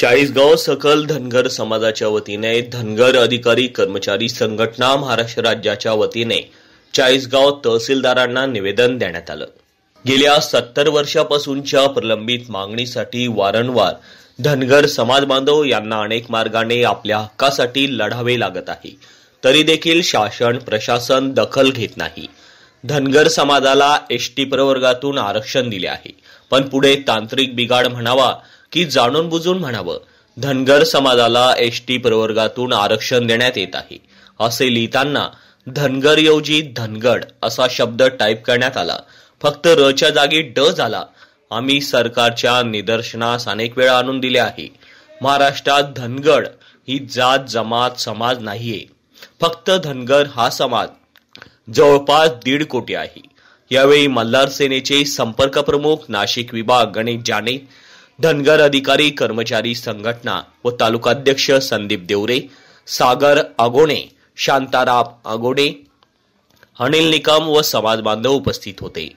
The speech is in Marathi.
चाळीसगाव सकल धनगर समाजाच्या वतीने धनगर अधिकारी कर्मचारी संघटना महाराष्ट्र राज्याच्या वतीने चाळीसगाव तहसीलदारांना निवेदन देण्यात आलं। गेल्या 70 वर्षापासूनच्या प्रलंबित मागणीसाठी वारंवार धनगर समाज बांधव यांना अनेक मार्गाने आपल्या हक्कासाठी लढावे लागत आहे, तरी देखील शासन प्रशासन दखल घेत नाही। धनगर समाजाला एसटी प्रवर्गातून आरक्षण दिले आहे, पण पुढे तांत्रिक बिघाड म्हणावा की जाणून बुजून म्हणावं, धनगर समाजाला एसटी प्रवर्गातून आरक्षण देण्यात येत आहे असे लिहिताना धनगर ऐवजी धनगड असा शब्द टाईप करण्यात आला। फक्त रच्या जागी ड झाला। आम्ही सरकारच्या निदर्शनास अनेक वेळा आणून दिले आहे, महाराष्ट्रात धनगड ही जात जमात समाज नाहीये। फक्त धनगर हा समाज जवळपास 1.5 कोटी आहे। यावेळी मल्हार सेनेचे संपर्क प्रमुख नाशिक विभाग गणेश जाने, धनगर अधिकारी कर्मचारी संघटना व तालुकाध्यक्ष संदीप देवरे, सागर आगोणे, शांताराम आगोणे, अनिल निकम व समाज बांधव उपस्थित होते।